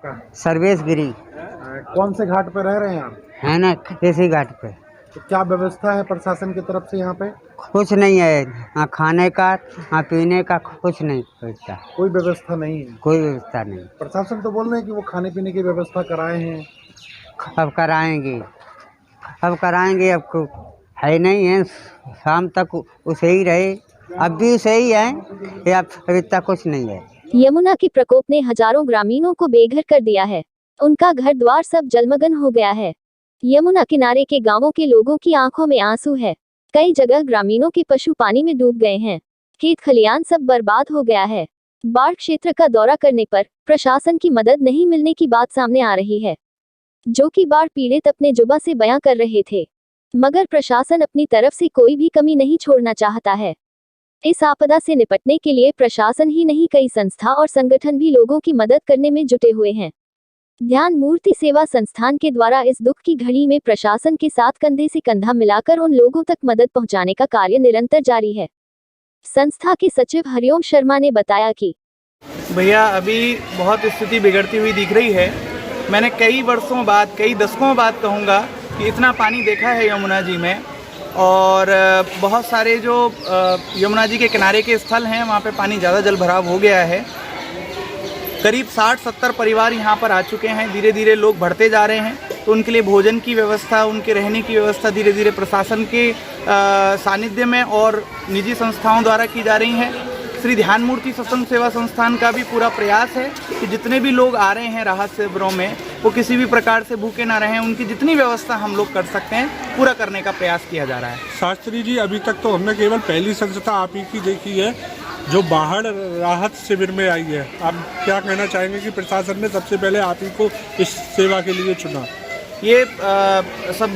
सर्वेश गिरी कौन से घाट पे रह रहे हैं आप? है ना, इसी घाट पे। तो क्या व्यवस्था है प्रशासन की तरफ से यहाँ पे? कुछ नहीं है, हाँ खाने का हाँ पीने का कुछ नहीं होता, कोई व्यवस्था नहीं है। कोई व्यवस्था नहीं। प्रशासन तो बोल रहे हैं कि वो खाने पीने की व्यवस्था कराए हैं। अब कराएंगे, अब कराएंगे, अब है नहीं है, शाम तक उसे ही रहे, अब भी उसे ही है, अब इतना कुछ नहीं है। यमुना के प्रकोप ने हजारों ग्रामीणों को बेघर कर दिया है। उनका घर द्वार सब जलमग्न हो गया है। यमुना किनारे के गांवों के लोगों की आंखों में आंसू है। कई जगह ग्रामीणों के पशु पानी में डूब गए हैं। खेत खलियान सब बर्बाद हो गया है। बाढ़ क्षेत्र का दौरा करने पर प्रशासन की मदद नहीं मिलने की बात सामने आ रही है, जो कि बाढ़ पीड़ित अपने जुबा से बयां कर रहे थे, मगर प्रशासन अपनी तरफ से कोई भी कमी नहीं छोड़ना चाहता है। इस आपदा से निपटने के लिए प्रशासन ही नहीं, कई संस्था और संगठन भी लोगों की मदद करने में जुटे हुए हैं। ध्यान मूर्ति सेवा संस्थान के द्वारा इस दुख की घड़ी में प्रशासन के साथ कंधे से कंधा मिलाकर उन लोगों तक मदद पहुंचाने का कार्य निरंतर जारी है। संस्था के सचिव हरिओम शर्मा ने बताया कि भैया अभी बहुत स्थिति बिगड़ती हुई दिख रही है। मैंने कई वर्षों बाद, कई दशकों बाद कहूँगा कि इतना पानी देखा है यमुना जी में, और बहुत सारे जो यमुना जी के किनारे के स्थल हैं वहाँ पे पानी ज़्यादा जल भराव हो गया है। करीब 60-70 परिवार यहाँ पर आ चुके हैं। धीरे धीरे लोग बढ़ते जा रहे हैं, तो उनके लिए भोजन की व्यवस्था, उनके रहने की व्यवस्था धीरे धीरे प्रशासन के सानिध्य में और निजी संस्थाओं द्वारा की जा रही है। श्री ध्यान मूर्ति सत्संग सेवा संस्थान का भी पूरा प्रयास है कि जितने भी लोग आ रहे हैं राहत शिविरों में, वो किसी भी प्रकार से भूखे ना रहें। उनकी जितनी व्यवस्था हम लोग कर सकते हैं पूरा करने का प्रयास किया जा रहा है। शास्त्री जी, अभी तक तो हमने केवल पहली संस्था आप ही की देखी है जो बाढ़ राहत शिविर में आई है। आप क्या कहना चाहेंगे कि प्रशासन ने सबसे पहले आप ही को इस सेवा के लिए चुना? ये सब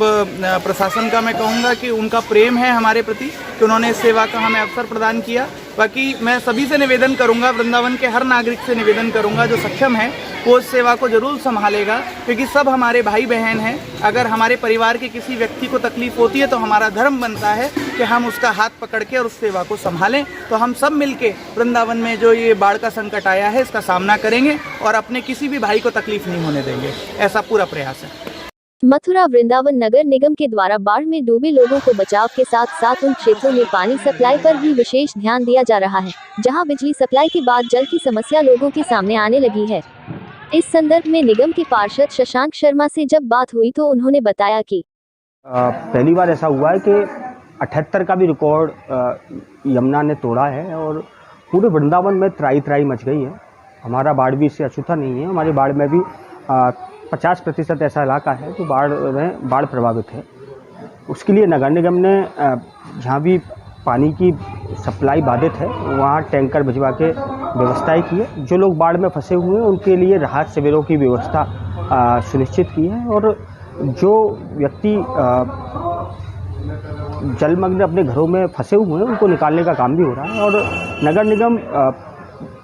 प्रशासन का मैं कहूँगा कि उनका प्रेम है हमारे प्रति कि उन्होंने इस सेवा का हमें अवसर प्रदान किया। बाकी मैं सभी से निवेदन करूँगा, वृंदावन के हर नागरिक से निवेदन करूँगा जो सक्षम है वो इस सेवा को ज़रूर संभालेगा, क्योंकि सब हमारे भाई बहन हैं। अगर हमारे परिवार के किसी व्यक्ति को तकलीफ़ होती है तो हमारा धर्म बनता है कि हम उसका हाथ पकड़ के और उस सेवा को संभालें। तो हम सब मिलके वृंदावन में जो ये बाढ़ का संकट आया है इसका सामना करेंगे और अपने किसी भी भाई को तकलीफ़ नहीं होने देंगे, ऐसा पूरा प्रयास है। मथुरा वृंदावन नगर निगम के द्वारा बाढ़ में डूबे लोगों को बचाव के साथ साथ उन क्षेत्रों में पानी सप्लाई पर भी विशेष ध्यान दिया जा रहा है, जहां बिजली सप्लाई के बाद जल की समस्या लोगों के सामने आने लगी है। इस संदर्भ में निगम के पार्षद शशांक शर्मा से जब बात हुई तो उन्होंने बताया कि पहली बार ऐसा हुआ है कि 78 का भी रिकॉर्ड यमुना ने तोड़ा है और पूरे वृंदावन में त्राई मच गई है। हमारा बाढ़ भी इससे अछूता नहीं है। हमारी बाढ़ में भी 50% ऐसा इलाका है जो बाढ़ प्रभावित है। उसके लिए नगर निगम ने जहाँ भी पानी की सप्लाई बाधित है वहाँ टैंकर भिजवा के व्यवस्थाएं की है। जो लोग बाढ़ में फंसे हुए हैं उनके लिए राहत शिविरों की व्यवस्था सुनिश्चित की है और जो व्यक्ति जलमग्न अपने घरों में फंसे हुए हैं उनको निकालने का काम भी हो रहा है। और नगर निगम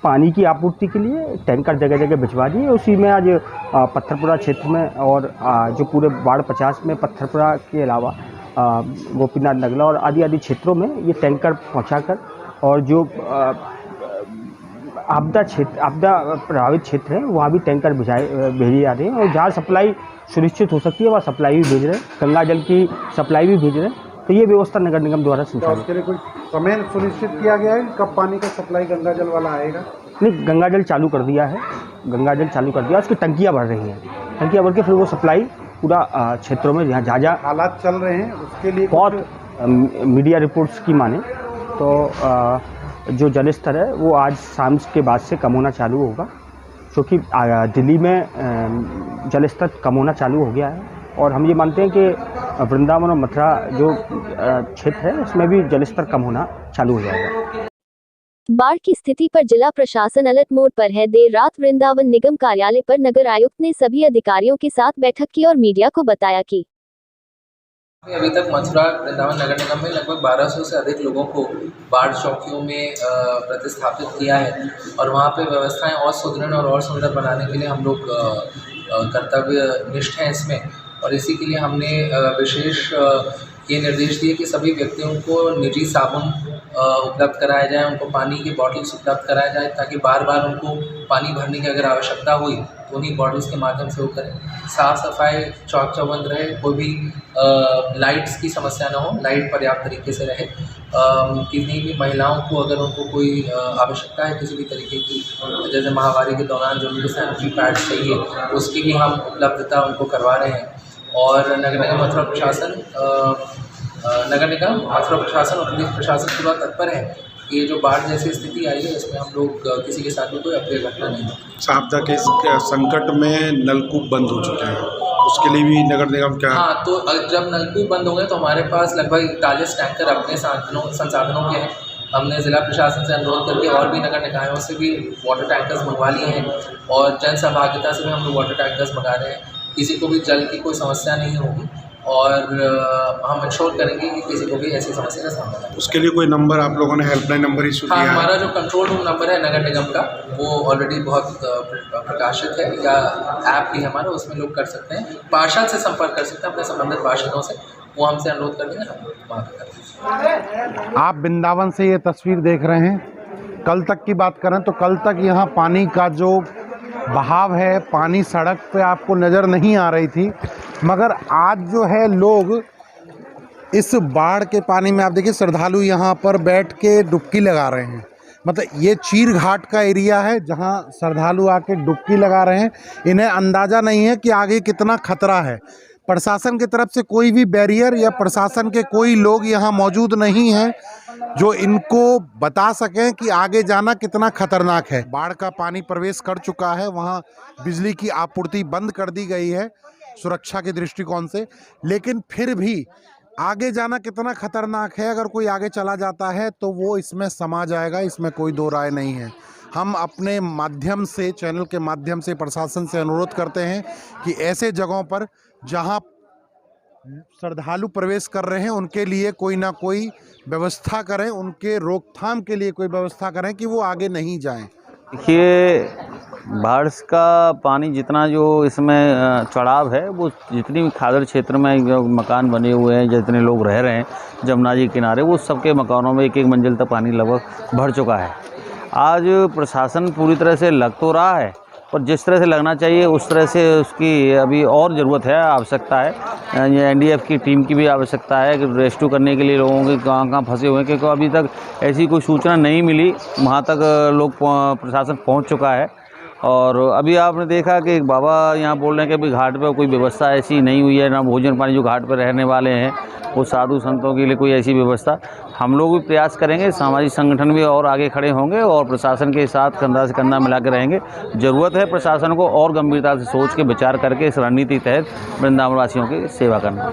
पानी की आपूर्ति के लिए टैंकर जगह जगह भिजवा दिए। उसी में आज पत्थरपुरा क्षेत्र में और जो पूरे बाढ़ 50 में पत्थरपुरा के अलावा गोपीनाथ नगला और आदि क्षेत्रों में ये टैंकर पहुंचाकर और जो आपदा प्रभावित क्षेत्र है वहाँ भी टैंकर भेजे जा रहे हैं और जहाँ सप्लाई सुनिश्चित हो सकती है वहाँ सप्लाई भी भेज रहे हैं। गंगा जल की सप्लाई भी भेज रहे हैं। तो ये व्यवस्था नगर निगम द्वारा संचालित। उसके लिए कोई समय सुनिश्चित किया गया है कब पानी का सप्लाई गंगा जल वाला आएगा? नहीं, गंगा जल चालू कर दिया है। गंगा जल चालू कर दिया, उसकी टंकियाँ भर रही हैं। टंकियाँ भर के फिर वो सप्लाई पूरा क्षेत्रों में जहाँ हालात चल रहे हैं उसके लिए बहुत मीडिया रिपोर्ट्स की माने तो जो जल स्तर है वो आज शाम के बाद से कम होना चालू होगा, क्योंकि दिल्ली में जल स्तर कम होना चालू हो गया है। और हम ये मानते हैं कि वृंदावन और मथुरा जो क्षेत्र है उसमें भी जलस्तर कम होना चालू हो जाएगा। बाढ़ की स्थिति पर जिला प्रशासन अलर्ट मोड पर है। देर रात वृंदावन निगम कार्यालय पर नगर आयुक्त ने सभी अधिकारियों के साथ बैठक की और मीडिया को बताया कि अभी तक मथुरा वृंदावन नगर निगम में लगभग 1200 से अधिक लोगों को बाढ़ चौकियों में प्रतिस्थापित किया है और वहाँ पे व्यवस्थाएं और सुदृढ़ और सुंदर बनाने के लिए हम लोग कर्तव्य निष्ठ हैं इसमें। और इसी के लिए हमने विशेष ये निर्देश दिए कि सभी व्यक्तियों को निजी साबुन उपलब्ध कराया जाए, उनको पानी की बॉटल्स उपलब्ध कराया जाए ताकि बार बार उनको पानी भरने की अगर आवश्यकता हुई उन्हीं बॉडीज़ के माध्यम से वो करें। साफ़ सफाई चौक चौबंद रहे, कोई भी लाइट्स की समस्या ना हो, लाइट पर्याप्त तरीके से रहे। किसी भी महिलाओं को अगर उनको कोई आवश्यकता है किसी भी तरीके की, जैसे महामारी के दौरान जो भी सैनिटरी पैड्स चाहिए उसकी भी हम उपलब्धता उनको करवा रहे हैं। और नगर निगम मथुरा प्रशासन और पुलिस प्रशासन पूरा तत्पर है। ये जो बाढ़ जैसी स्थिति आई है इसमें हम लोग किसी के साथ भी कोई अप्रिय घटना नहीं हो। आपदा के संकट में नलकूप बंद हो चुके हैं, उसके लिए भी नगर निगम क्या? हाँ, तो जब नलकूप बंद हो गए तो हमारे पास लगभग 41 टैंकर अपने संसाधनों के हैं। हमने ज़िला प्रशासन से अनुरोध करके और भी नगर निकायों से भी वाटर टैंकर्स मंगवा लिए हैं और जन सहभागिता से भी हम लोग वाटर टैंकर्स मंगा रहे हैं। किसी को भी जल की कोई समस्या नहीं होगी और हम इंश्योर करेंगे कि किसी को भी ऐसी समस्या का सामना नहीं। उसके लिए कोई नंबर आप लोगों ने हेल्पलाइन नंबर इशू किया है? हमारा जो कंट्रोल रूम नंबर है नगर निगम का वो ऑलरेडी बहुत प्रकाशित है, या ऐप भी हमारा, उसमें लोग कर सकते हैं, पार्षद से संपर्क कर सकते हैं अपने संबंधित पार्षदों से, वो हमसे अनुरोध कर देंगे, हम वहाँ पर कर देंगे। आप वृंदावन से ये तस्वीर देख रहे हैं। कल तक की बात करें तो कल तक यहाँ पानी का जो बहाव है, पानी सड़क पे आपको नज़र नहीं आ रही थी, मगर आज जो है लोग इस बाढ़ के पानी में, आप देखिए श्रद्धालु यहाँ पर बैठ के डुबकी लगा रहे हैं। मतलब ये चीर घाट का एरिया है जहाँ श्रद्धालु आके डुबकी लगा रहे हैं। इन्हें अंदाज़ा नहीं है कि आगे कितना खतरा है। प्रशासन की तरफ से कोई भी बैरियर या प्रशासन के कोई लोग यहाँ मौजूद नहीं हैं जो इनको बता सकें कि आगे जाना कितना खतरनाक है। बाढ़ का पानी प्रवेश कर चुका है, वहाँ बिजली की आपूर्ति बंद कर दी गई है सुरक्षा के दृष्टिकोण से, लेकिन फिर भी आगे जाना कितना खतरनाक है। अगर कोई आगे चला जाता है तो वो इसमें समा जाएगा, इसमें कोई दो राय नहीं है। हम अपने माध्यम से, चैनल के माध्यम से प्रशासन से अनुरोध करते हैं कि ऐसे जगहों पर जहां श्रद्धालु प्रवेश कर रहे हैं उनके लिए कोई ना कोई व्यवस्था करें, उनके रोकथाम के लिए कोई व्यवस्था करें कि वो आगे नहीं जाएं। देखिए, बाढ़ का पानी जितना जो इसमें चढ़ाव है, वो जितनी भी खादर क्षेत्र में जो मकान बने हुए हैं, जितने लोग रह रहे हैं जमुना जी किनारे, वो सबके मकानों में एक एक मंजिल तक पानी लगभग भर चुका है। आज प्रशासन पूरी तरह से लग तो रहा है, पर जिस तरह से लगना चाहिए उस तरह से उसकी अभी और ज़रूरत है, आवश्यकता है। ये एनडीएफ की टीम की भी आवश्यकता है कि रेस्क्यू करने के लिए लोगों के कहाँ फंसे हुए हैं, क्योंकि अभी तक ऐसी कोई सूचना नहीं मिली। वहाँ तक लोग प्रशासन पहुँच चुका है। और अभी आपने देखा कि एक बाबा यहाँ बोल रहे हैं कि अभी घाट पर कोई व्यवस्था ऐसी नहीं हुई है, ना भोजन पानी जो घाट पर रहने वाले हैं वो साधु संतों के लिए कोई ऐसी व्यवस्था। हम लोग भी प्रयास करेंगे, सामाजिक संगठन भी और आगे खड़े होंगे और प्रशासन के साथ कंधा से कंधा मिला के रहेंगे। ज़रूरत है प्रशासन को और गंभीरता से सोच के विचार करके इस रणनीति तहत वृंदावन वासियों की सेवा करना।